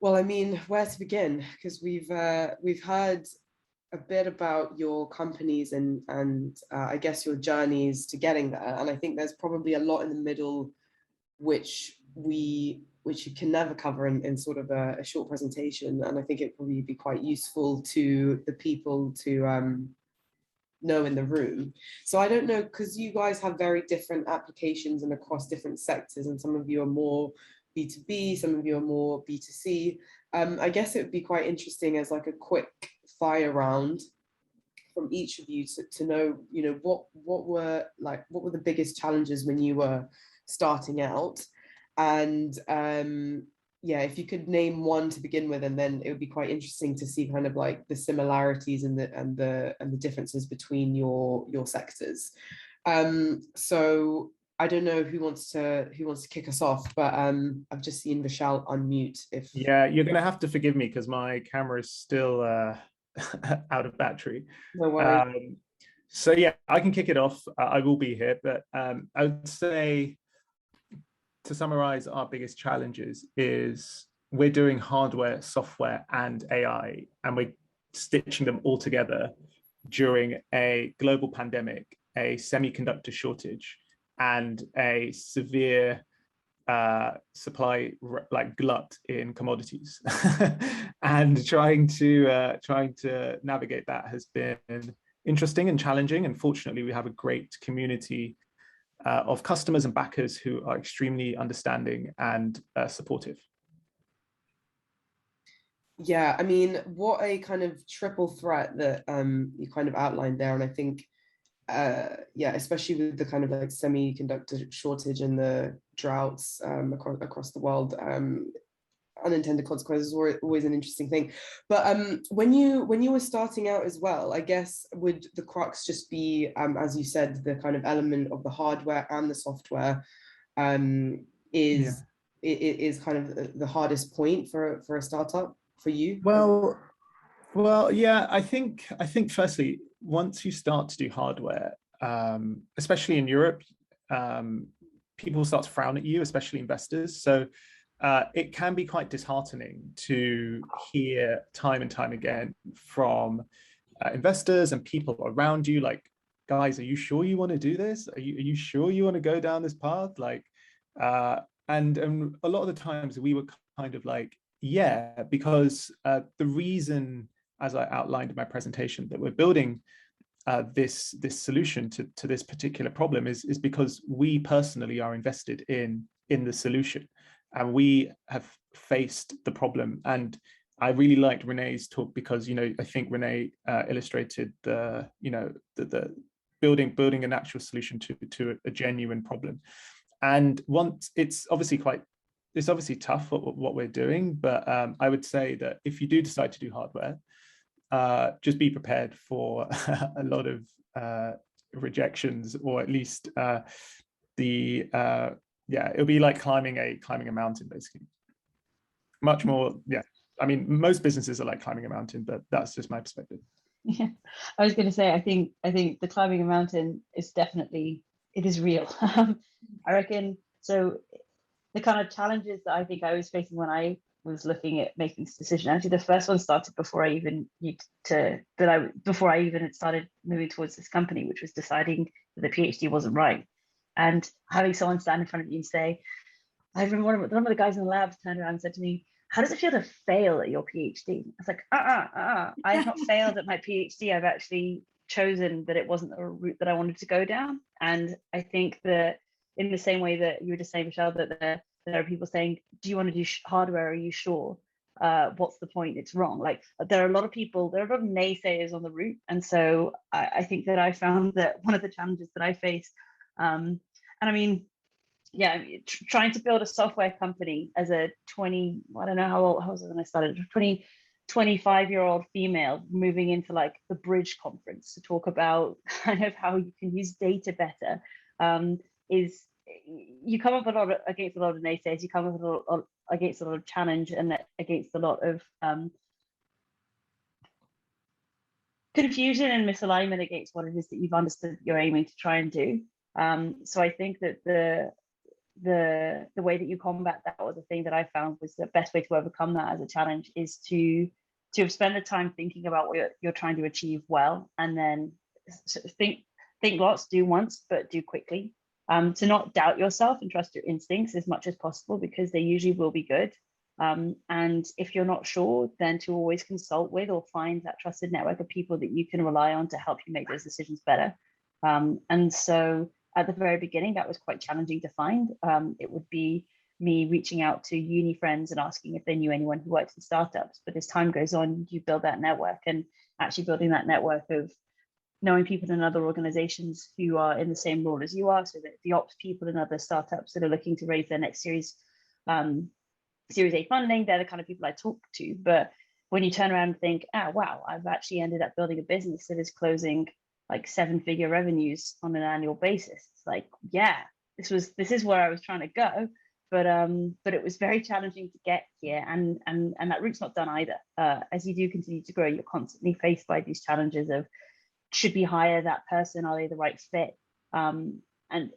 Well, I mean, where to begin? Because we've heard a bit about your companies and I guess your journeys to getting there, and I think there's probably a lot in the middle which you can never cover in sort of a short presentation, and I think it probably be quite useful to the people to know in the room. So I don't know, because you guys have very different applications and across different sectors, and some of you are more B2B, some of you are more B2C. I guess it would be quite interesting as like a quick fire round from each of you to know, what were the biggest challenges when you were starting out, and yeah, if you could name one to begin with, and then it would be quite interesting to see kind of like the similarities and the differences between your sectors. So I don't know who wants to kick us off, but I've just seen Vishal unmute. If Yeah, you're gonna have to forgive me because my camera is still out of battery. No worries. So yeah, I can kick it off. I will be here, but I would say, to summarize, our biggest challenges is we're doing hardware, software, and AI, and we're stitching them all together during a global pandemic, a semiconductor shortage, and a severe supply glut in commodities. And trying to navigate that has been interesting and challenging. And fortunately, we have a great community of customers and backers who are extremely understanding and supportive. Yeah, I mean, what a kind of triple threat that you kind of outlined there. And I think, yeah, especially with the kind of like semiconductor shortage and the droughts across the world, unintended consequences are always an interesting thing. But when you were starting out as well, I guess would the crux just be, as you said, the kind of element of the hardware and the software is kind of the hardest point for a startup for you? Well, yeah, I think firstly, once you start to do hardware, especially in Europe, people start to frown at you, especially investors. So it can be quite disheartening to hear time and time again from investors and people around you, like, guys, are you sure you want to do this? Are you sure you want to go down this path? Like, and a lot of the times we were kind of like, yeah, because the reason, as I outlined in my presentation, that we're building this solution to this particular problem is because we personally are invested in the solution, and we have faced the problem. And I really liked Renee's talk because, I think Renee illustrated the building an actual solution to a genuine problem. And once it's obviously tough what we're doing, but I would say that if you do decide to do hardware, just be prepared for a lot of rejections, or at least it'll be like climbing a mountain, basically. Much more, yeah. I mean, most businesses are like climbing a mountain, but that's just my perspective. Yeah, I was going to say, I think the climbing a mountain is definitely, it is real. I reckon. So the kind of challenges that I think I was facing when I was looking at making this decision, actually the first one started before I even had started moving towards this company, which was deciding that the PhD wasn't right, and having someone stand in front of you and say, I remember one of the guys in the lab turned around and said to me, how does it feel to fail at your PhD? I was like, I have not failed at my PhD. I've actually chosen that it wasn't a route that I wanted to go down. And I think that in the same way that you were just saying, Michelle, that there are people saying, do you want to do hardware? Are you sure? What's the point? It's wrong. Like, there are a lot of naysayers on the route. And so I think that I found that one of the challenges that I faced, and I mean, yeah, trying to build a software company as a 20, I don't know how old I was when I started, 25-year-old female moving into like the Bridge conference to talk about kind of how you can use data better, is you come up against a lot of naysayers, you come up against a lot of challenge, and against a lot of confusion and misalignment against what it is that you've understood you're aiming to try and do. So I think that the way that you combat that, or the thing that I found was the best way to overcome that as a challenge, is to spend the time thinking about what you're trying to achieve well, and then think lots, do once, but do quickly. To not doubt yourself and trust your instincts as much as possible, because they usually will be good. And if you're not sure, then to always consult with or find that trusted network of people that you can rely on to help you make those decisions better. And so at the very beginning, that was quite challenging to find. It would be me reaching out to uni friends and asking if they knew anyone who worked in startups. But as time goes on, you build that network, and actually building that network of knowing people in other organizations who are in the same role as you are, so that the ops people in other startups that are looking to raise their next series A funding, they're the kind of people I talk to. But when you turn around and think, oh, wow, I've actually ended up building a business that is closing like 7-figure revenues on an annual basis, it's like, yeah, this is where I was trying to go. But it was very challenging to get here, and that route's not done either. As you do continue to grow, you're constantly faced by these challenges of, should we hire that person? Are they the right fit? And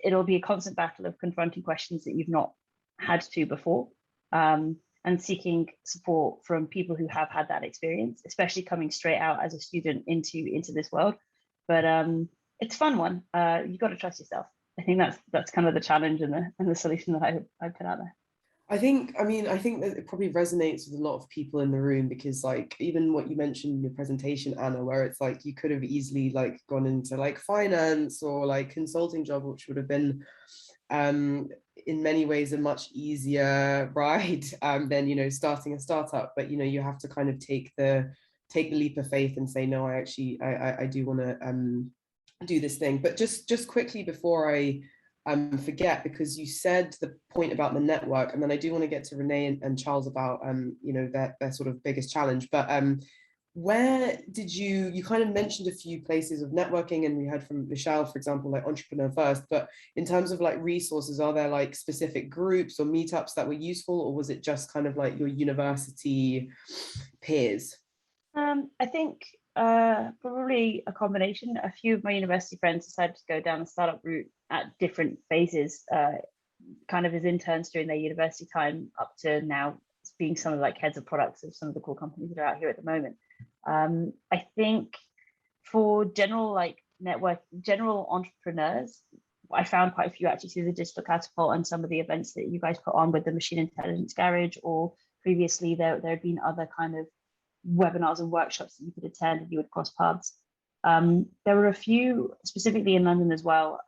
it'll be a constant battle of confronting questions that you've not had to before, and seeking support from people who have had that experience, especially coming straight out as a student into this world. But it's a fun one. You've got to trust yourself. I think that's kind of the challenge and the solution that I put out there. I think that it probably resonates with a lot of people in the room, because like even what you mentioned in your presentation, Anna, where it's like you could have easily like gone into like finance or like consulting job, which would have been in many ways a much easier ride than starting a startup. But you have to kind of take the leap of faith and say, no, I do want to do this thing. But just quickly before I forget, because you said the point about the network, and then I do want to get to Renee and Charles about their sort of biggest challenge. But where did you kind of mentioned a few places of networking, and we heard from Michelle, for example, like Entrepreneur First, but in terms of like resources, are there like specific groups or meetups that were useful, or was it just kind of like your university peers? I think probably a combination. A few of my university friends decided to go down the startup route at different phases, kind of as interns during their university time, up to now being some of like heads of products of some of the cool companies that are out here at the moment. I think for general entrepreneurs, I found quite a few actually through the Digital Catapult and some of the events that you guys put on with the Machine Intelligence Garage, or previously there had been other kind of webinars and workshops that you could attend and you would cross paths. There were a few specifically in London as well,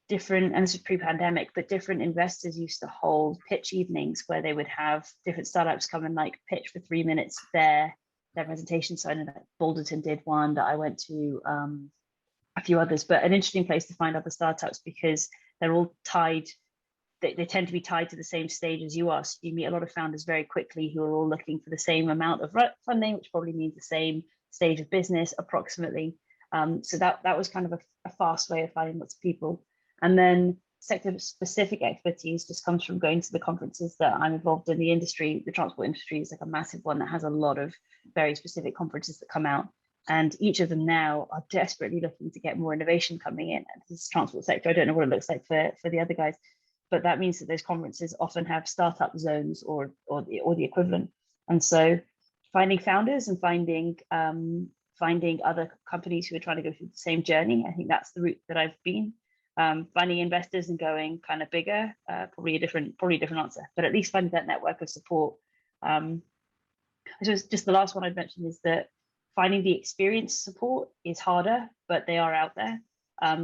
different, and this was pre-pandemic, but different investors used to hold pitch evenings where they would have different startups come and like pitch for 3 minutes their presentation. So I know that Balderton did one, that I went to, a few others, but an interesting place to find other startups, because they're all tied. They tend to be tied to the same stage as you are. So you meet a lot of founders very quickly who are all looking for the same amount of funding, which probably means the same stage of business approximately. So that was kind of a fast way of finding lots of people. And then sector-specific expertise just comes from going to the conferences that I'm involved in. The industry, the transport industry is like a massive one that has a lot of very specific conferences that come out. And each of them now are desperately looking to get more innovation coming in. And this transport sector, I don't know what it looks like for the other guys, but that means that those conferences often have startup zones or the equivalent. And so finding founders and finding other companies who are trying to go through the same journey, I think that's the route that I've been. Finding investors and going kind of bigger, probably a different answer, but at least finding that network of support. So just the last one I'd mention is that finding the experienced support is harder, but they are out there.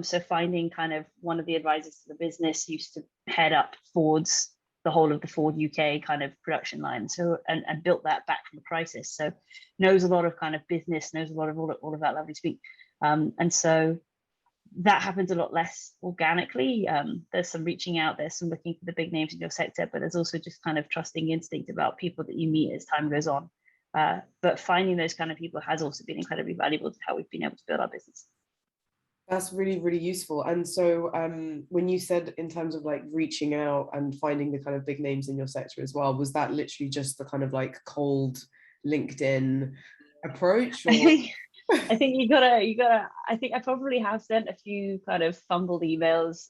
So finding kind of one of the advisors to the business used to head up Ford's, the whole of the Ford UK kind of production line. So, and built that back from the crisis. So knows a lot of kind of business, knows a lot of all of that lovely speak. And so that happens a lot less organically. There's some reaching out, there's some looking for the big names in your sector, but there's also just kind of trusting instinct about people that you meet as time goes on. But finding those kind of people has also been incredibly valuable to how we've been able to build our business. That's really, really useful. And so when you said in terms of like reaching out and finding the kind of big names in your sector as well, was that literally just the kind of like cold LinkedIn approach? Or? I think you gotta, I think I probably have sent a few kind of fumbled emails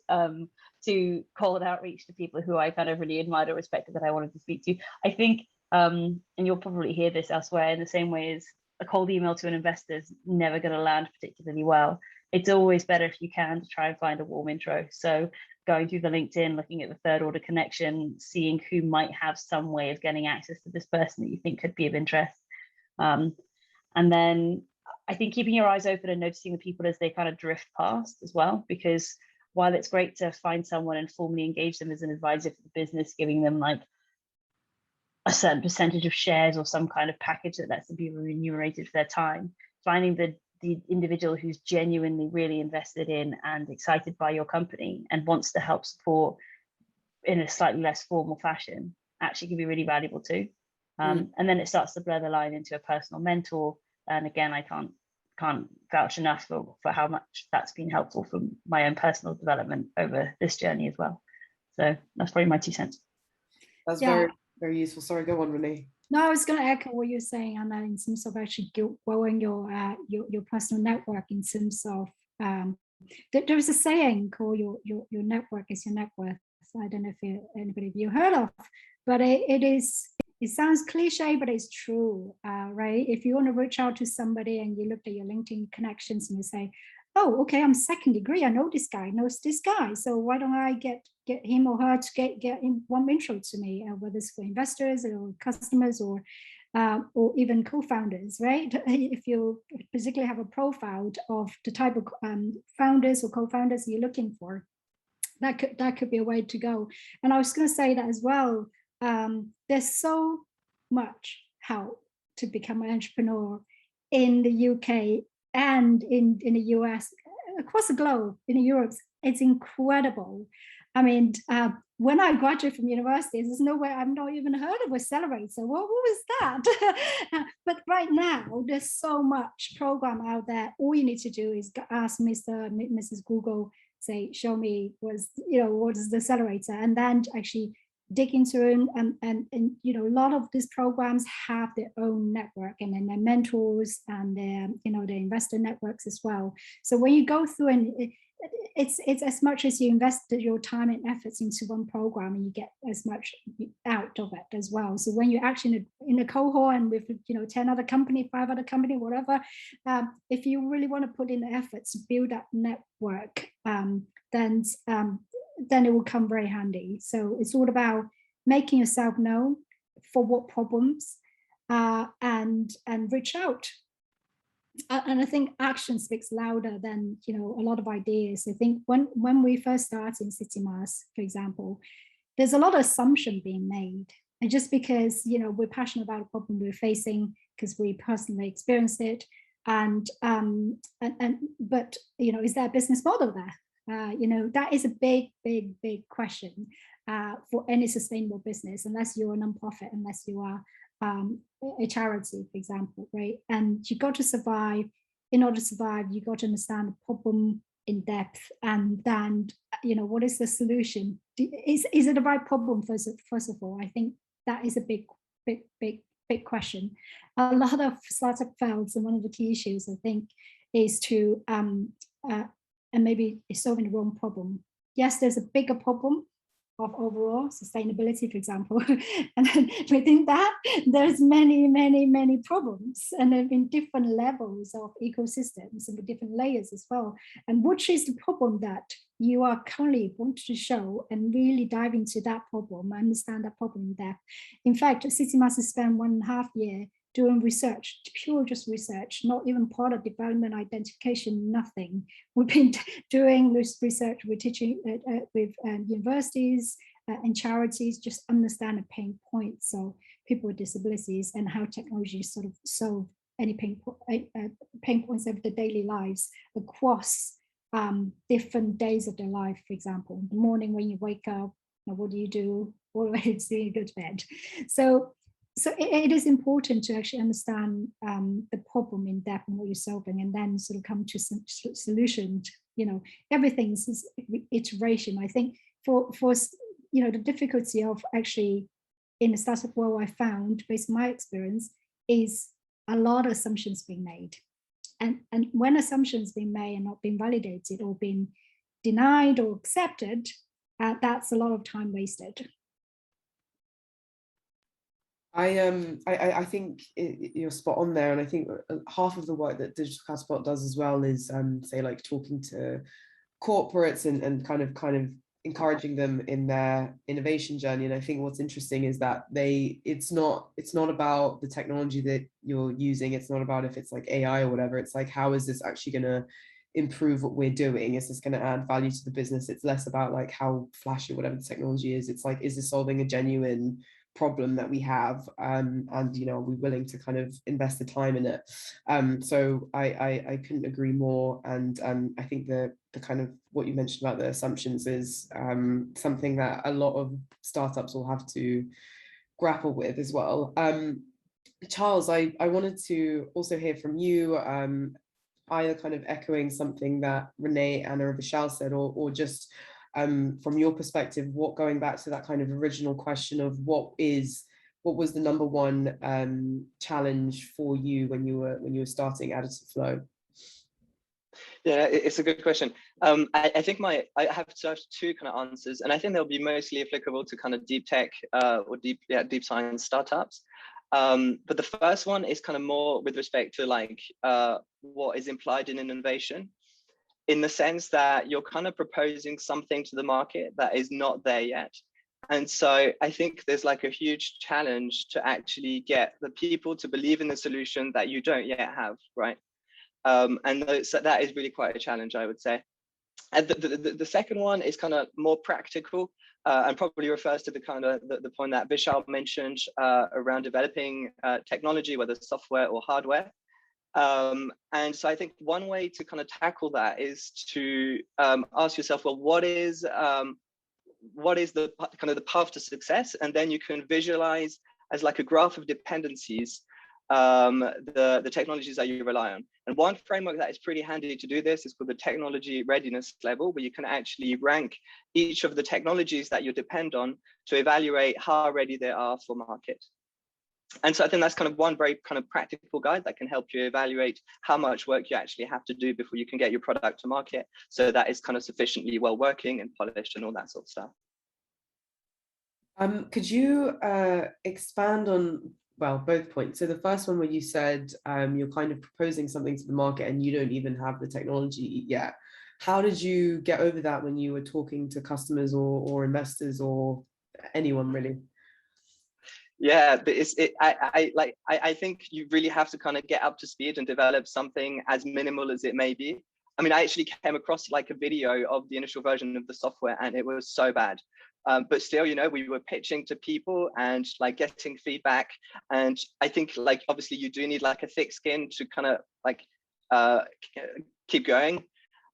to cold outreach to people who I kind of really admired or respected that I wanted to speak to. I think, and you'll probably hear this elsewhere, in the same way as a cold email to an investor is never going to land particularly well. It's always better if you can to try and find a warm intro. So going through the LinkedIn, looking at the third order connection, seeing who might have some way of getting access to this person that you think could be of interest. And then I think keeping your eyes open and noticing the people as they kind of drift past as well, because while it's great to find someone and formally engage them as an advisor for the business, giving them like a certain percentage of shares or some kind of package that lets them be remunerated for their time, finding the individual who's genuinely really invested in and excited by your company and wants to help support in a slightly less formal fashion actually can be really valuable too. And then it starts to blur the line into a personal mentor. And again, I can't vouch enough for how much that's been helpful for my own personal development over this journey as well. So that's probably my 2 cents. That's very, very useful. Sorry, go on, Renee. No, I was going to echo what you're saying, and in terms of actually growing your personal network. In terms of there is a saying called your network is your net worth. I don't know if anybody of you heard of, but it sounds cliche, but it's true, right? If you want to reach out to somebody and you look at your LinkedIn connections and you say, oh, okay, I'm second degree, I know this guy knows this guy, so why don't I get him or her to get in one intro to me, whether it's for investors or customers or even co-founders, right? If you particularly have a profile of the type of founders or co-founders you're looking for, that could be a way to go. And I was going to say that as well. There's so much help to become an entrepreneur in the UK and in the US, across the globe, in Europe. It's incredible. I mean, when I graduated from university, there's nowhere I've not even heard of Accelerator. What was that? But right now, there's so much program out there. All you need to do is ask Mrs. Google, say, show me what is the Accelerator, and then actually dig into it. And a lot of these programs have their own network and then their mentors and their investor networks as well. So when you go through, and it's as much as you invest your time and efforts into one program, and you get as much out of it as well. So when you're actually in a cohort and with 10 other company, 5 other company, whatever, if you really want to put in the efforts to build that network, then it will come very handy. So it's all about making yourself known for what problems, and reach out. And I think action speaks louder than a lot of ideas. I think when we first started in CityMass, for example, there's a lot of assumption being made, and just because we're passionate about a problem we're facing because we personally experienced it, but is there a business model there? That is a big question for any sustainable business, unless you're a nonprofit, unless you are a charity, for example, right? And you got to survive. In order to survive, you got to understand the problem in depth, and then what is the solution? Is it the right problem first of all? I think that is a big question. A lot of startup fails, and one of the key issues I think is to and maybe it's solving the wrong problem. Yes, there's a bigger problem of overall sustainability, for example, and then within that, there's many problems, and there have been different levels of ecosystems and with different layers as well. And which is the problem that you are currently wanting to show, and really dive into that problem, understand that problem in depth. In fact, CityMass has spent 1.5 years doing research, pure just research, not even product development, identification, nothing. We've been doing this research, we're teaching with universities and charities, just understand the pain points of people with disabilities and how technology sort of solve any pain points of their daily lives across different days of their life. For example, in the morning when you wake up, what do you do? All the way to go to bed. So it is important to actually understand the problem in depth and what you're solving, and then sort of come to some solution. Everything's iteration. I think for the difficulty of actually in the startup world, I found, based on my experience, is a lot of assumptions being made, and when assumptions being made and not being validated or being denied or accepted, that's a lot of time wasted. I think you're spot on there, and I think half of the work that Digital Catapult does as well is say like talking to corporates and kind of encouraging them in their innovation journey. And I think what's interesting is that it's not about the technology that you're using. It's not about if it's like AI or whatever. It's like, how is this actually going to improve what we're doing? Is this going to add value to the business? It's less about like how flashy whatever the technology is. It's like, is this solving a genuine problem that we have, and you know, are we willing to kind of invest the time in it? So I couldn't agree more. And I think the kind of what you mentioned about the assumptions is something that a lot of startups will have to grapple with as well. Charles, I wanted to also hear from you, either kind of echoing something that Renee, Anna, or Vishal said, or just from your perspective, what, going back to that kind of original question of what was the number one challenge for you when you were starting Additive Flow? Yeah, it's a good question. I think I have two kind of answers, and I think they'll be mostly applicable to kind of deep tech or deep science startups. But the first one is kind of more with respect to like what is implied in an innovation, in the sense that you're kind of proposing something to the market that is not there yet. And so I think there's like a huge challenge to actually get the people to believe in the solution that you don't yet have, right? And so that is really quite a challenge, I would say. And the second one is kind of more practical, and probably refers to the kind of the point that Vishal mentioned around developing technology, whether software or hardware. And so I think one way to kind of tackle that is to ask yourself, well, what is the kind of the path to success? And then you can visualize as like a graph of dependencies the technologies that you rely on. And one framework that is pretty handy to do this is called the technology readiness level, where you can actually rank each of the technologies that you depend on to evaluate how ready they are for market. And so I think that's kind of one very kind of practical guide that can help you evaluate how much work you actually have to do before you can get your product to market, so that it's kind of sufficiently well working and polished and all that sort of stuff. Could you expand on, well, both points? So the first one where you said you're kind of proposing something to the market and you don't even have the technology yet. How did you get over that when you were talking to customers or investors or anyone really? Yeah, but I think you really have to kind of get up to speed and develop something as minimal as it may be. I mean, I actually came across like a video of the initial version of the software and it was so bad. But still, you know, we were pitching to people and like getting feedback. And I think like, obviously you do need like a thick skin to kind of like keep going.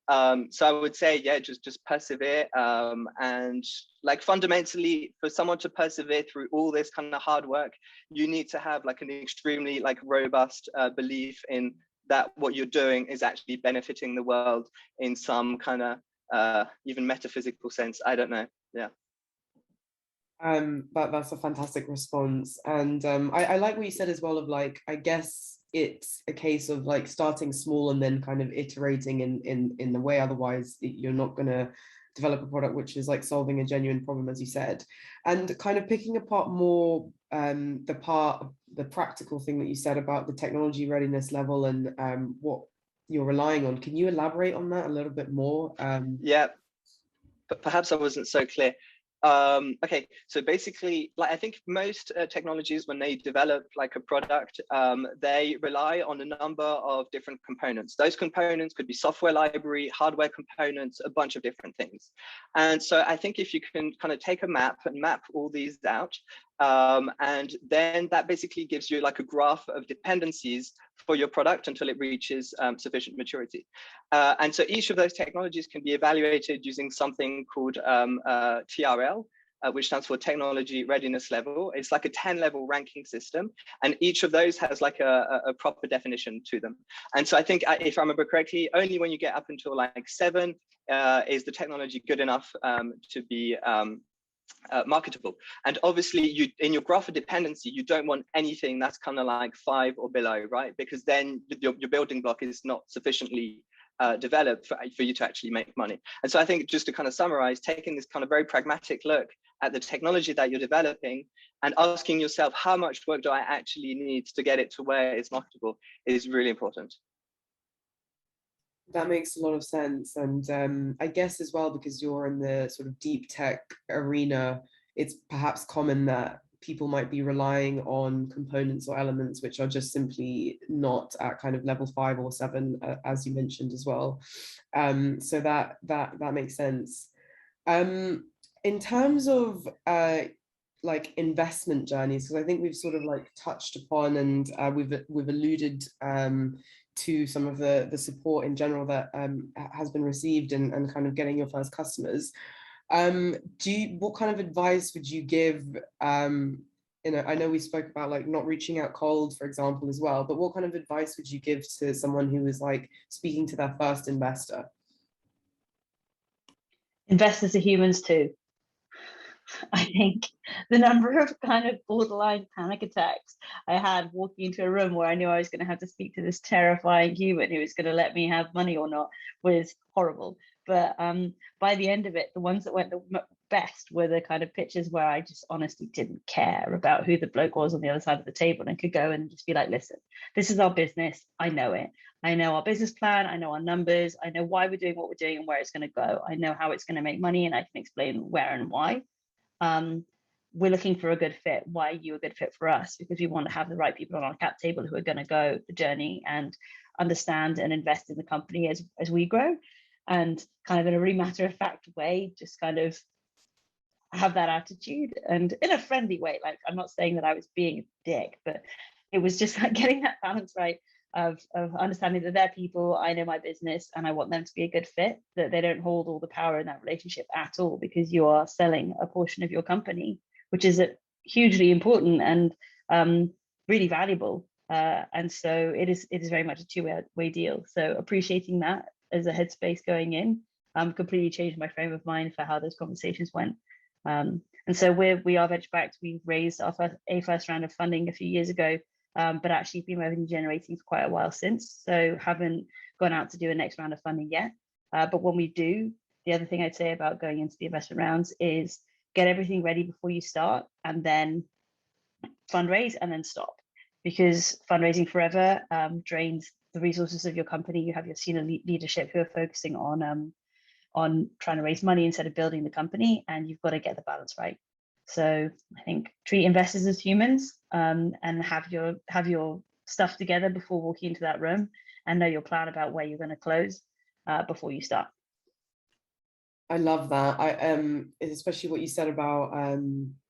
So I would say, yeah, just persevere. And like fundamentally, for someone to persevere through all this kind of hard work, you need to have like an extremely like robust belief in that what you're doing is actually benefiting the world in some kind of even metaphysical sense. I don't know. Yeah. That's a fantastic response. And I like what you said as well of like, I guess it's a case of like starting small and then kind of iterating in the way, otherwise you're not going to develop a product which is like solving a genuine problem, as you said. And kind of picking apart more the practical thing that you said about the technology readiness level and what you're relying on. Can you elaborate on that a little bit more? Yeah, but perhaps I wasn't so clear. Okay, so basically, like I think most technologies, when they develop like a product, they rely on a number of different components. Those components could be software library, hardware components, a bunch of different things. And so I think if you can kind of take a map and map all these out, and then that basically gives you like a graph of dependencies for your product until it reaches sufficient maturity. And so each of those technologies can be evaluated using something called TRL, which stands for Technology Readiness Level. It's like a 10-level ranking system, and each of those has like a proper definition to them. And so I think, if I remember correctly, only when you get up until like 7 is the technology good enough to be marketable. And obviously you, in your graph of dependency, you don't want anything that's kind of like 5 or below, right? Because then your building block is not sufficiently develop for you to actually make money. And so I think, just to kind of summarize, taking this kind of very pragmatic look at the technology that you're developing and asking yourself, how much work do I actually need to get it to where it's marketable, is really important. That makes a lot of sense. And I guess as well, because you're in the sort of deep tech arena, it's perhaps common that people might be relying on components or elements which are just simply not at kind of level 5 or 7, as you mentioned as well. So that makes sense. In terms of like investment journeys, because I think we've sort of like touched upon, and we've alluded to some of the support in general that has been received and kind of getting your first customers. What kind of advice would you give? I know we spoke about like not reaching out cold, for example, as well, but what kind of advice would you give to someone who is like speaking to their first investor? Investors are humans too. I think the number of kind of borderline panic attacks I had walking into a room where I knew I was going to have to speak to this terrifying human who was going to let me have money or not was horrible. But by the end of it, the ones that went the best were the kind of pitches where I just honestly didn't care about who the bloke was on the other side of the table and could go and just be like, listen, this is our business. I know it. I know our business plan. I know our numbers. I know why we're doing what we're doing and where it's going to go. I know how it's going to make money, and I can explain where and why. We're looking for a good fit. Why are you a good fit for us? Because we want to have the right people on our cap table who are going to go the journey and understand and invest in the company as we grow, and kind of in a really matter-of-fact way, just kind of have that attitude, and in a friendly way. Like, I'm not saying that I was being a dick, but it was just like getting that balance right of understanding that they're people, I know my business, and I want them to be a good fit, that they don't hold all the power in that relationship at all, because you are selling a portion of your company, which is hugely important and really valuable. And so it is very much a two-way deal. So appreciating that as a headspace going in completely changed my frame of mind for how those conversations went. And so we are venture backed. We've raised our first round of funding a few years ago, but actually been revenue generating for quite a while since. So haven't gone out to do a next round of funding yet. But when we do, the other thing I'd say about going into the investment rounds is get everything ready before you start, and then fundraise and then stop. Because fundraising forever drains the resources of your company. You have your senior leadership who are focusing on trying to raise money instead of building the company, and you've got to get the balance right. So I think treat investors as humans, and have your stuff together before walking into that room, and know your plan about where you're going to close before you start. I love that. Especially what you said about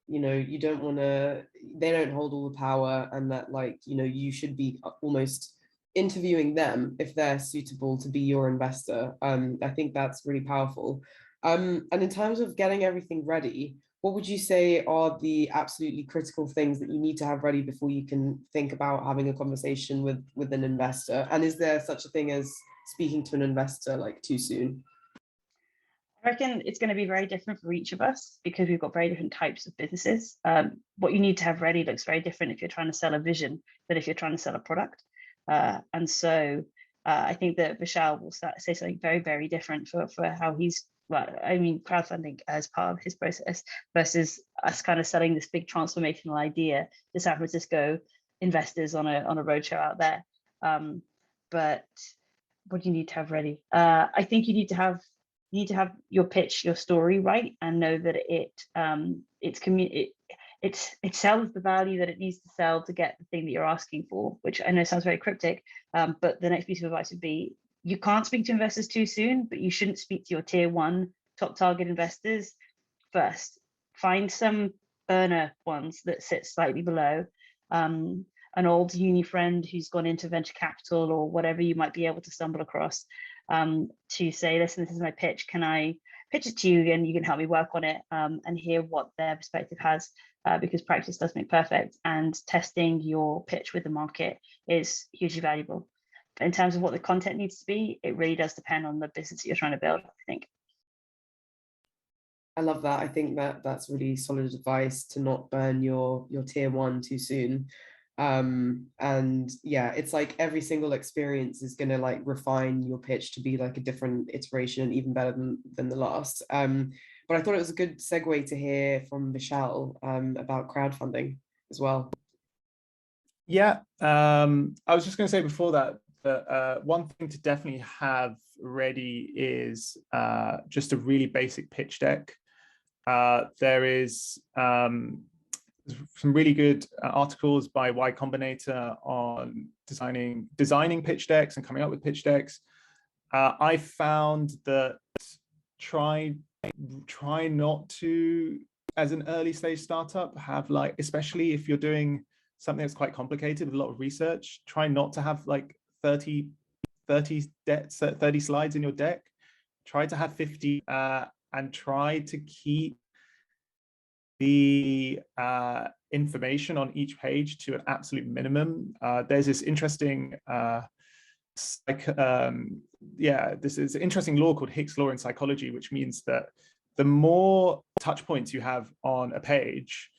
you don't want to, they don't hold all the power, and that like you should be almost interviewing them if they're suitable to be your investor. I think that's really powerful. And in terms of getting everything ready, what would you say are the absolutely critical things that you need to have ready before you can think about having a conversation with an investor? And is there such a thing as speaking to an investor like too soon? I reckon it's going to be very different for each of us, because we've got very different types of businesses. What you need to have ready looks very different if you're trying to sell a vision than if you're trying to sell a product. And so I think that Vishal will say something very, very different for how he's, crowdfunding as part of his process versus us kind of selling this big transformational idea to San Francisco investors on a roadshow out there. But what do you need to have ready? I think you need to have your pitch, your story right, and know that it sells the value that it needs to sell to get the thing that you're asking for, which I know sounds very cryptic, but the next piece of advice would be, you can't speak to investors too soon, but you shouldn't speak to your tier 1 top target investors first. Find some earner ones that sit slightly below, an old uni friend who's gone into venture capital or whatever you might be able to stumble across, to say, listen, this is my pitch, can I pitch it to you and you can help me work on it, and hear what their perspective has, because practice does make perfect, and testing your pitch with the market is hugely valuable. But in terms of what the content needs to be, it really does depend on the business that you're trying to build, I think. I love that. I think that that's really solid advice, to not burn your tier 1 too soon. And yeah, it's like every single experience is going to like refine your pitch to be like a different iteration and even better than the last. But I thought it was a good segue to hear from Vishal about crowdfunding as well. Yeah, I was just going to say before that one thing to definitely have ready is just a really basic pitch deck. There is some really good articles by Y Combinator on designing pitch decks and coming up with pitch decks. I found that try not to, as an early stage startup, have like, especially if you're doing something that's quite complicated with a lot of research, try not to have like 30 slides in your deck. Try to have 50 and try to keep the information on each page to an absolute minimum. There's this interesting this is an interesting law called Hicks law in psychology, which means that the more touch points you have on a page,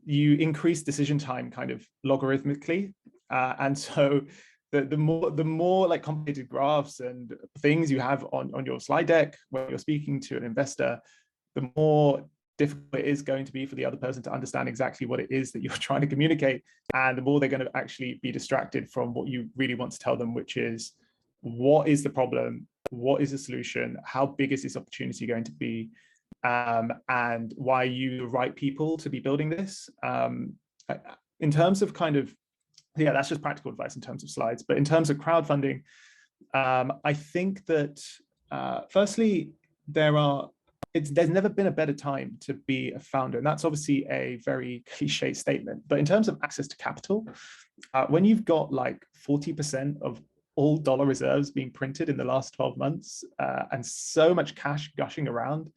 you increase decision time kind of logarithmically, and so the more like complicated graphs and things you have on your slide deck when you're speaking to an investor, the more difficult it is going to be for the other person to understand exactly what it is that you're trying to communicate, and the more they're going to actually be distracted from what you really want to tell them, which is what is the problem, what is the solution, how big is this opportunity going to be, and why are you the right people to be building this. In terms of kind of, yeah, that's just practical advice in terms of slides. But in terms of crowdfunding, I think that firstly, there's never been a better time to be a founder. And that's obviously a very cliche statement. But in terms of access to capital, when you've got like 40% of all dollar reserves being printed in the last 12 months and so much cash gushing around,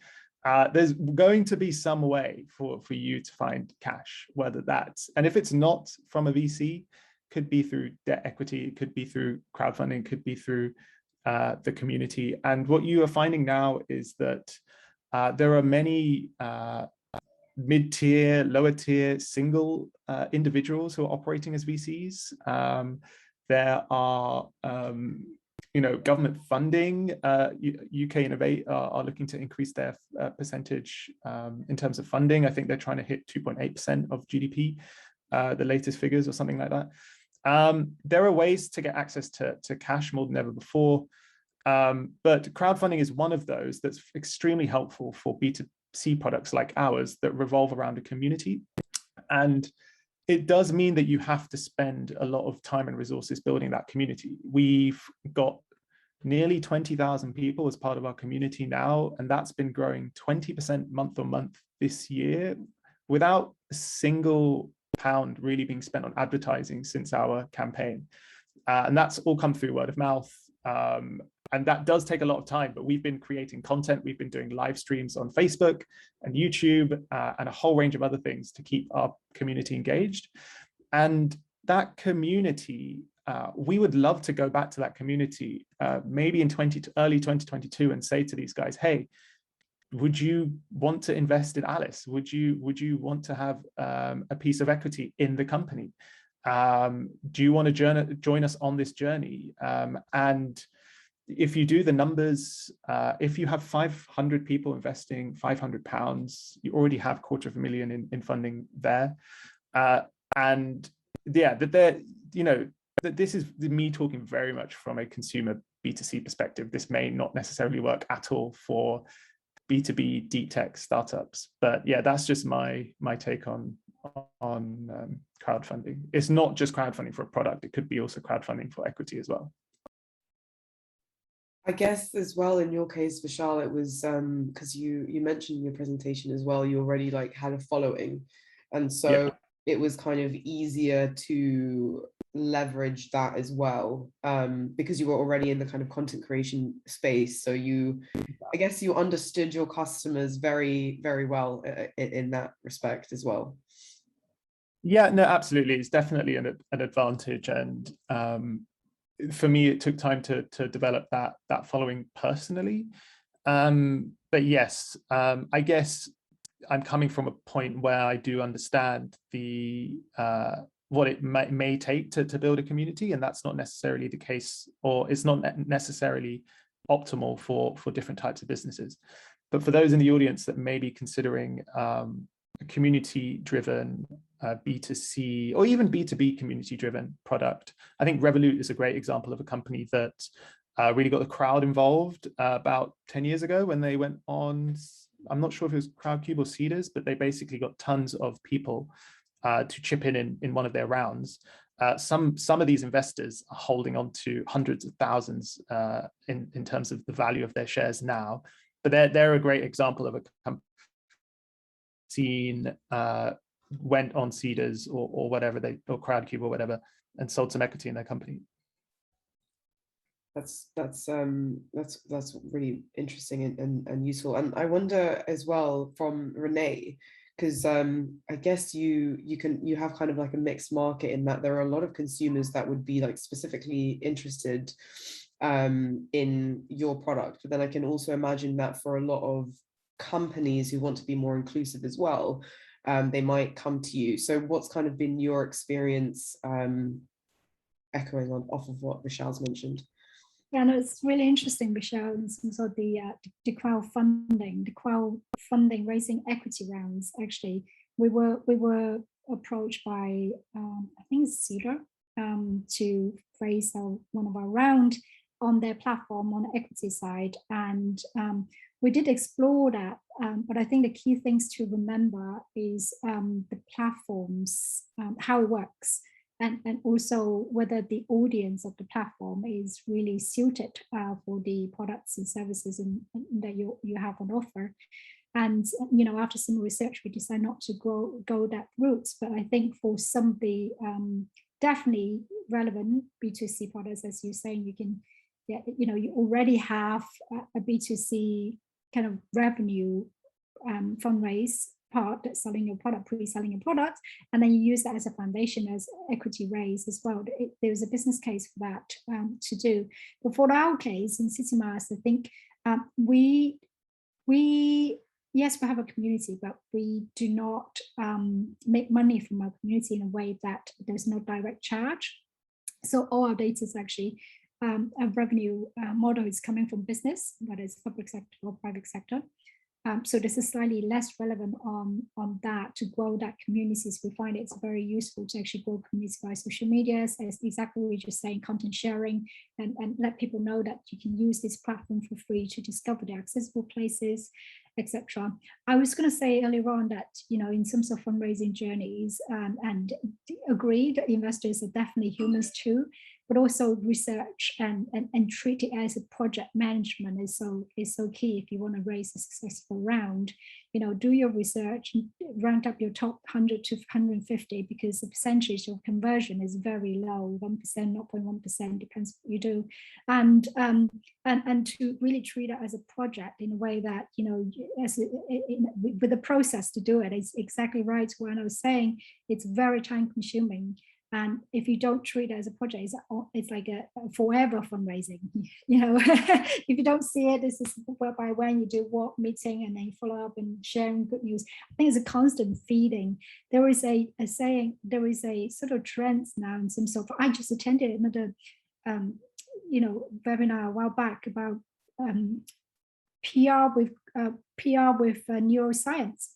there's going to be some way for you to find cash, whether that's, and if it's not from a VC, could be through debt equity, it could be through crowdfunding, could be through the community. And what you are finding now is that there are many mid-tier, lower-tier, single individuals who are operating as VCs. There are, government funding. UK Innovate are looking to increase their percentage in terms of funding. I think they're trying to hit 2.8% of GDP, the latest figures or something like that. There are ways to get access to cash more than ever before. But crowdfunding is one of those that's extremely helpful for B2C products like ours that revolve around a community. And it does mean that you have to spend a lot of time and resources building that community. We've got nearly 20,000 people as part of our community now, and that's been growing 20% month on month this year without a single pound really being spent on advertising since our campaign. And that's all come through word of mouth. And that does take a lot of time, but we've been creating content. We've been doing live streams on Facebook and YouTube and a whole range of other things to keep our community engaged. And that community, we would love to go back to that community, maybe in early 2022 and say to these guys, hey, would you want to invest in Alice? Would you want to have a piece of equity in the company? Do you want to join us on this journey? And if you do the numbers, if you have 500 people investing £500, you already have £250,000 in funding there. And yeah, that this is me talking very much from a consumer B2C perspective. This may not necessarily work at all for B2B deep tech startups, but yeah, that's just my take on crowdfunding. It's not just crowdfunding for a product; it could be also crowdfunding for equity as well. I guess as well in your case, Vishal, it was because you mentioned in your presentation as well, you already like had a following, and so it was kind of easier to leverage that as well, because you were already in the kind of content creation space. So I guess you understood your customers very, very well in that respect as well. Yeah, no, absolutely. It's definitely an advantage. And for me, it took time to develop that following personally. But yes, I guess I'm coming from a point where I do understand the what it may take to build a community, and that's not necessarily the case, or it's not necessarily optimal for different types of businesses. But for those in the audience that may be considering a community-driven B2C or even B2B community-driven product, I think Revolut is a great example of a company that really got the crowd involved about 10 years ago when they went on, I'm not sure if it was Crowdcube or Seedrs, but they basically got tons of people to chip in one of their rounds. Some of these investors are holding on to hundreds of thousands in terms of the value of their shares now, but they're a great example of a company went on Seedrs or whatever, or Crowdcube or whatever, and sold some equity in their company. That's really interesting and useful. And I wonder as well from Renee, because I guess you have kind of like a mixed market in that there are a lot of consumers that would be like specifically interested in your product, but then I can also imagine that for a lot of companies who want to be more inclusive as well, they might come to you. So what's kind of been your experience, echoing off of what Michelle's mentioned? Yeah, no, it's really interesting, Michelle, in terms of the crowdfunding, raising equity rounds. Actually, we were approached by I think it's Seedr to raise one of our round on their platform on the equity side, and we did explore that. But I think the key things to remember is the platforms, how it works. And also whether the audience of the platform is really suited for the products and services that you have on offer. And after some research, we decided not to go that route. But I think for some of the definitely relevant B2C products, as you're saying, you can, you already have a B2C kind of revenue fundraise part, that's selling your product, pre-selling your product, and then you use that as a foundation as equity raise as well. There's a business case for that to do. But for our case in CityMass, I think we yes, we have a community, but we do not make money from our community in a way that there's no direct charge. So all our data is actually a revenue model is coming from business, whether it's public sector or private sector. So this is slightly less relevant on that to grow that communities. We find it's very useful to actually grow communities via social media, as exactly what we're just saying, content sharing, and let people know that you can use this platform for free to discover the accessible places, etc. I was going to say earlier on that, in terms of fundraising journeys, and agree that investors are definitely humans too, but also research and treat it as a project management is so key if you want to raise a successful round. Do your research, round up your top 100 to 150, because the percentage of conversion is very low, 1%, 0.1%, depends what you do, and to really treat it as a project in a way that with the process to do it is exactly right. When I was saying it's very time consuming. And if you don't treat it as a project, it's like a forever fundraising. If you don't see it, this is whereby when you do what meeting and then you follow up and sharing good news. I think it's a constant feeding. There is a saying, there is a sort of trend now in terms of, I just attended another, webinar a while back about PR with neuroscience.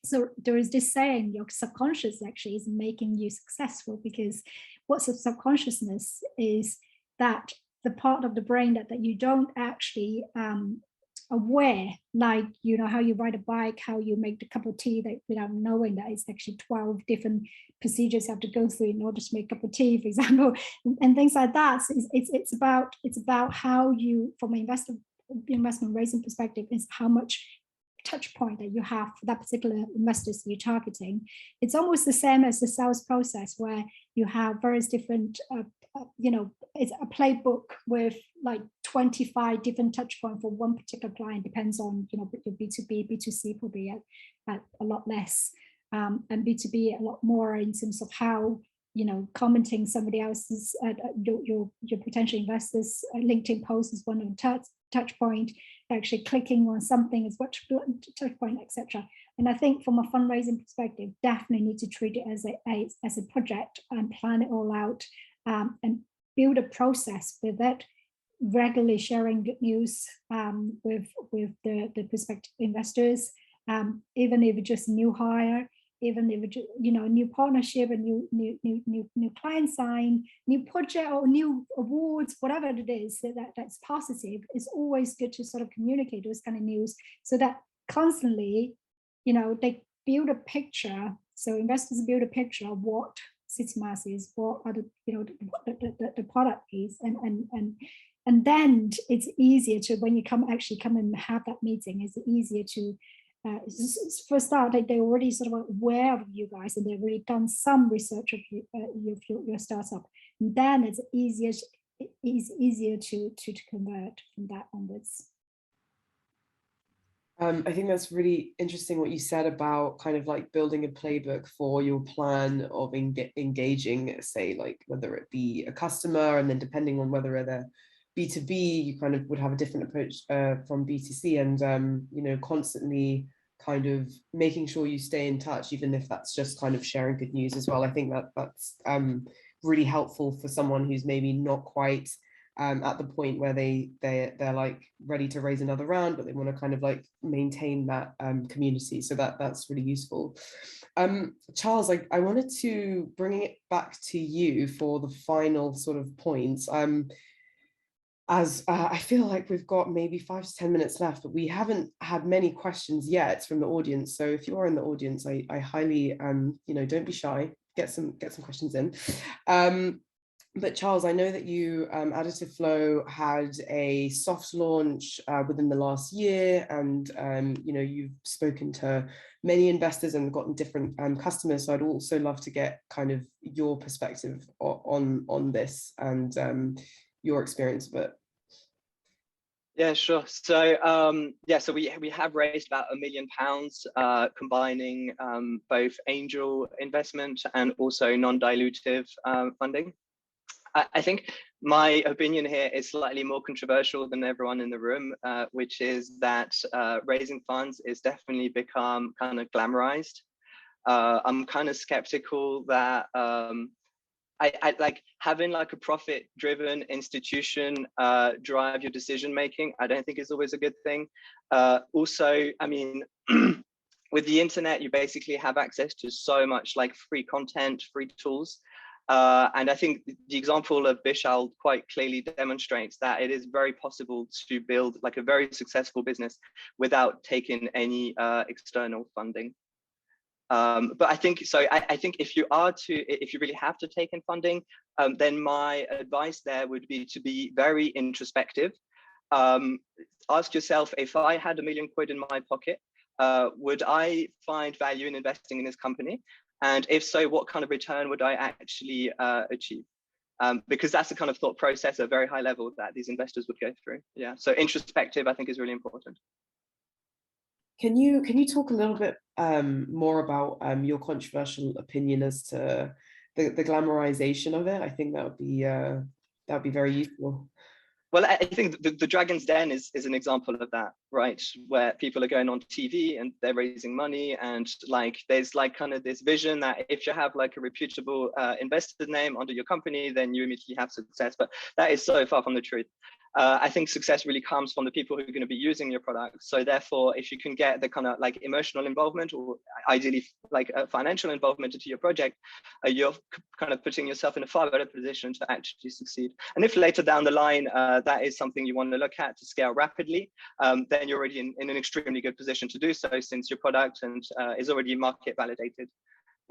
So there is this saying, your subconscious actually is making you successful, because what's a subconsciousness is that the part of the brain that you don't actually aware, like, how you ride a bike, how you make the cup of tea, that without knowing that it's actually 12 different procedures you have to go through in order to make a cup of tea, for example, and things like that. So it's about how you, from an investment raising perspective, is how much touch point that you have for that particular investors you're targeting. It's almost the same as the sales process, where you have various different, it's a playbook with like 25 different touch points for one particular client. Depends on, your B2B, B2C probably at a lot less, and B2B a lot more in terms of how, commenting somebody else's, your potential investors LinkedIn post is one of the touch point. actually clicking on something as what touch point, etc. And I think from a fundraising perspective, definitely need to treat it as a project and plan it all out, and build a process with it, regularly sharing good news with the prospective investors, even if it's just new hire, even if it's, you know, new partnership, a new client sign, new project or new awards, whatever it is that's positive. It's always good to sort of communicate those kind of news so that constantly, you know, they build a picture. So investors build a picture of what Citymas is, what are the, you know, the product is, and then it's easier to, when you come and have that meeting, it's easier to, for a start, they already sort of aware of you guys and they've already done some research of your startup. And then it's easier to convert from that onwards. I think that's really interesting what you said about kind of like building a playbook for your plan of engaging, say, like whether it be a customer, and then depending on whether they're B2B, you kind of would have a different approach from B2C, and you know, constantly kind of making sure you stay in touch, even if that's just kind of sharing good news as well. I think that's really helpful for someone who's maybe not quite at the point where they're like ready to raise another round, but they want to kind of like maintain that community. So that's really useful. Charles, I wanted to bring it back to you for the final sort of points. As I feel like we've got maybe 5 to 10 minutes left, but we haven't had many questions yet from the audience. So if you are in the audience, I highly, you know, don't be shy, get some questions in. But Charles, I know that you, Additive Flow had a soft launch within the last year, and you know, you've spoken to many investors and gotten different customers. So I'd also love to get kind of your perspective on this and your experience of it. Yeah, sure. So yeah, so we have raised about £1 million, combining both angel investment and also non-dilutive funding. I think my opinion here is slightly more controversial than everyone in the room, which is that raising funds is definitely become kind of glamorized. I'm kind of skeptical that I like having like a profit-driven institution drive your decision-making. I don't think is always a good thing. Also, I mean, with the internet, you basically have access to so much like free content, free tools. And I think the example of Vishal quite clearly demonstrates that it is very possible to build like a very successful business without taking any external funding. But I think so. I think if you really have to take in funding, then my advice there would be to be very introspective. Ask yourself, if I had £1 million in my pocket, would I find value in investing in this company? And if so, what kind of return would I actually achieve? Because that's the kind of thought process at a very high level that these investors would go through. Yeah, so introspective, I think, is really important. Can you talk a little bit more about your controversial opinion as to the glamorization of it? I think that would be very useful. Well, I think the Dragon's Den is an example of that, right? Where people are going on TV and they're raising money, and like there's like kind of this vision that if you have like a reputable investor name under your company, then you immediately have success. But that is so far from the truth. I think success really comes from the people who are going to be using your product. So therefore, if you can get the kind of like emotional involvement, or ideally like financial involvement into your project, you're kind of putting yourself in a far better position to actually succeed. And if later down the line, that is something you want to look at to scale rapidly, then you're already in an extremely good position to do so, since your product is already market validated.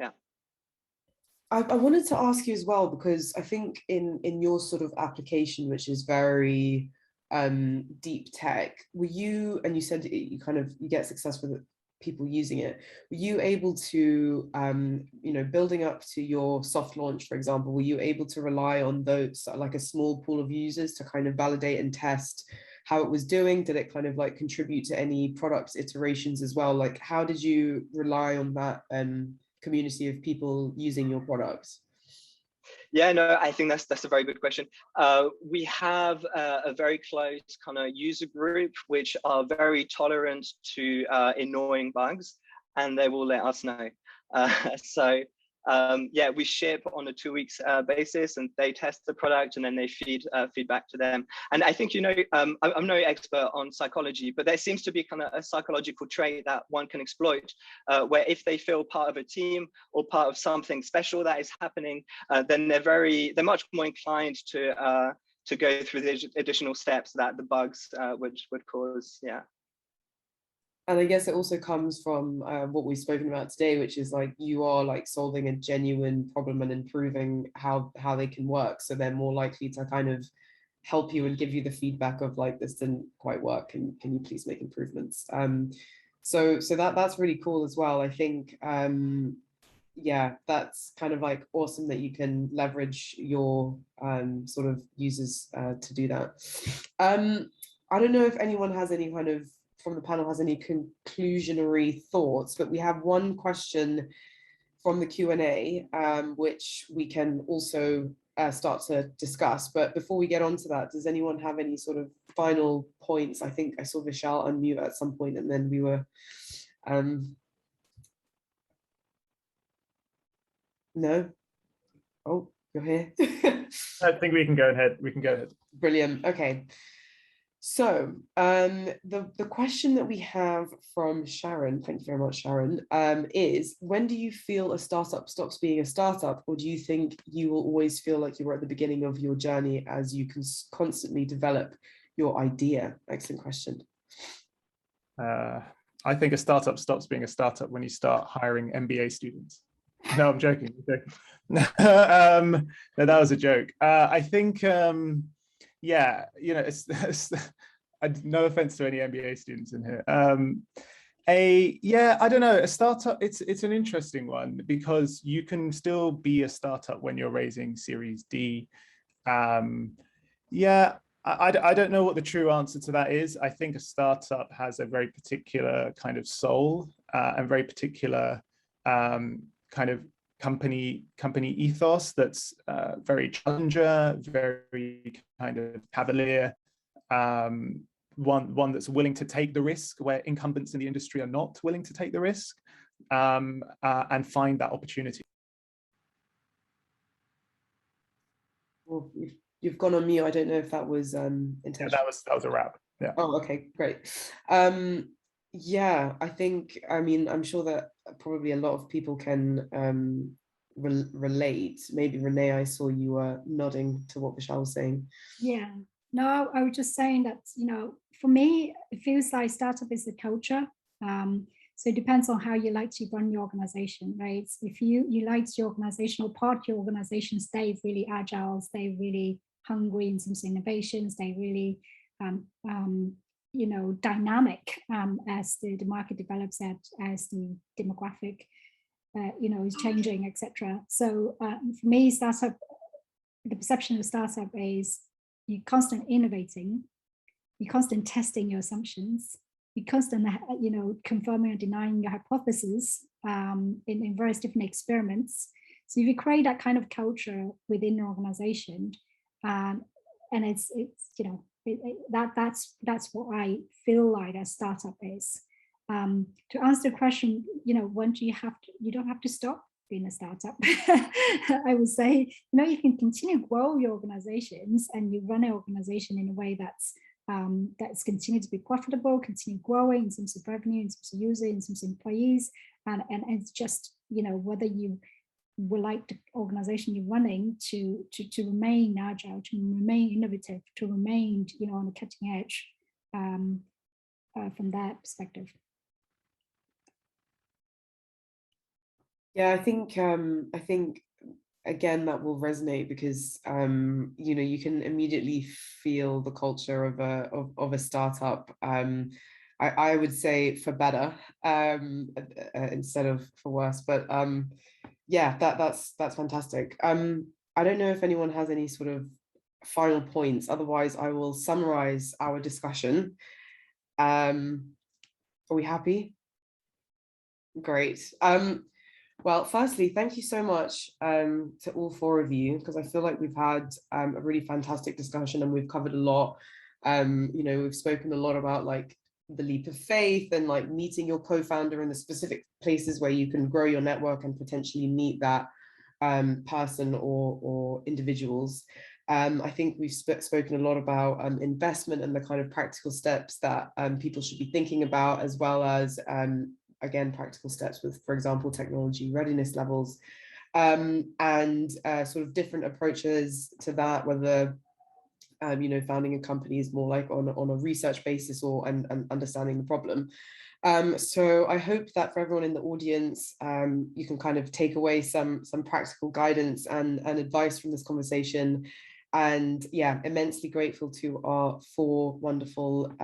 Yeah. I wanted to ask you as well, because I think in your sort of application, which is very deep tech, were you, and you said you get success with people using it, were you able to, you know, building up to your soft launch, for example, were you able to rely on those, like a small pool of users to kind of validate and test how it was doing? Did it kind of like contribute to any product iterations as well? Like, how did you rely on that community of people using your products? Yeah, no, I think that's a very good question. We have a very close kind of user group which are very tolerant to annoying bugs, and they will let us know. So yeah, we ship on a 2 weeks basis, and they test the product, and then they feed feedback to them. And I think, you know, I'm no expert on psychology, but there seems to be kind of a psychological trait that one can exploit, where if they feel part of a team or part of something special that is happening, then they're much more inclined to go through the additional steps that the bugs would cause. Yeah. And I guess it also comes from what we've spoken about today, which is like you are like solving a genuine problem and improving how they can work. So they're more likely to kind of help you and give you the feedback of like, this didn't quite work, and can you please make improvements? So that's really cool as well. I think yeah, that's kind of like awesome that you can leverage your sort of users to do that. I don't know if anyone has any kind of, from the panel, has any conclusionary thoughts, but we have one question from the Q&A, which we can also start to discuss. But before we get on to that, does anyone have any sort of final points? I think I saw Vishal unmute at some point, and then we were, no? Oh, you're here. I think we can go ahead. We can go ahead. Brilliant. Okay. So the question that we have from Sharon, thank you very much, Sharon, is, when do you feel a startup stops being a startup, or do you think you will always feel like you were at the beginning of your journey as you can constantly develop your idea? Excellent question. I think a startup stops being a startup when you start hiring MBA students. No, I'm joking. No, that was a joke. I think, yeah, you know, it's no offense to any MBA students in here. Yeah, I don't know, a startup, it's an interesting one, because you can still be a startup when you're raising Series D. Yeah, I don't know what the true answer to that is. I think a startup has a very particular kind of soul and very particular kind of company ethos that's very challenger, very kind of cavalier, one that's willing to take the risk where incumbents in the industry are not willing to take the risk, and find that opportunity. Well, you've gone on mute. I don't know if that was intentional. Yeah, that was a wrap. Yeah. Oh, okay, great. Yeah, I think, I mean, I'm sure that probably a lot of people can relate. Maybe Renee, I saw you nodding to what Vishal was saying. Yeah, no, I was just saying that, you know, for me, it feels like startup is the culture. So it depends on how you like to run your organization, right? If you like your organizational part, your organization stay really agile, stay really hungry in terms of innovation, stay really, you know, dynamic as the market develops, as the demographic, you know, is changing, etc. So for me, startup, the perception of startup is you're constantly innovating, you're constantly testing your assumptions, you're constantly, you know, confirming or denying your hypothesis in various different experiments. So if you create that kind of culture within an organization, and it's you know, that's what I feel like a startup is. To answer the question, you know, when do you have to? You don't have to stop being a startup. I would say, you know, you can continue to grow your organizations, and you run an organization in a way that's continued to be profitable, continue growing in terms of revenue, in terms of users, in terms of employees, and it's just, you know, whether you would like the organization you're running to remain agile, to remain innovative, to remain, you know, on the cutting edge from that perspective. Yeah, I think again that will resonate, because you know, you can immediately feel the culture of a startup. I would say for better instead of for worse, but yeah, that's fantastic. I don't know if anyone has any sort of final points. Otherwise, I will summarize our discussion. Are we happy? Great. Well, firstly, thank you so much to all four of you, because I feel like we've had a really fantastic discussion and we've covered a lot. You know, we've spoken a lot about like the leap of faith and like meeting your co-founder in the specific places where you can grow your network and potentially meet that person or individuals. I think we've spoken a lot about investment and the kind of practical steps that people should be thinking about, as well as again, practical steps with, for example, technology readiness levels, and sort of different approaches to that, whether you know, founding a company is more like on a research basis or and understanding the problem. So I hope that for everyone in the audience, you can kind of take away some practical guidance and advice from this conversation. And yeah, immensely grateful to our four wonderful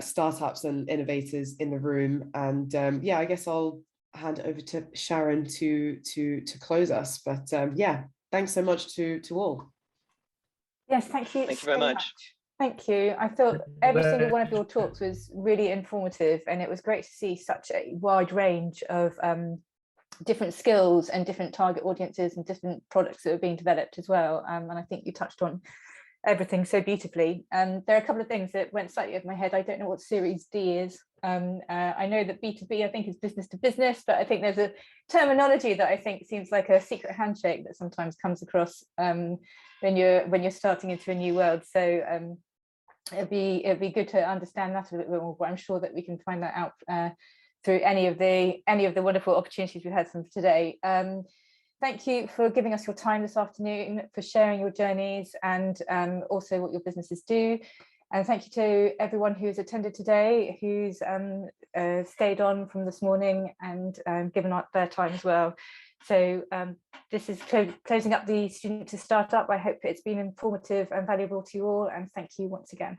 startups and innovators in the room. And yeah, I guess I'll hand it over to Sharon to close us. But yeah, thanks so much to all. Yes, thank you. Thank you very much. Thank you. I thought every single one of your talks was really informative, and it was great to see such a wide range of different skills and different target audiences and different products that are being developed as well. And I think you touched on everything so beautifully. There are a couple of things that went slightly over my head. I don't know what Series D is. I know that B2B, I think, is business to business, but I think there's a terminology that I think seems like a secret handshake that sometimes comes across when you're starting into a new world. So it'd be good to understand that a little bit more, but I'm sure that we can find that out through any of the wonderful opportunities we've had from today. Thank you for giving us your time this afternoon, for sharing your journeys and also what your businesses do. And thank you to everyone who's attended today, who's stayed on from this morning and given up their time as well. So this is closing up the Student to Startup. I hope it's been informative and valuable to you all, and thank you once again.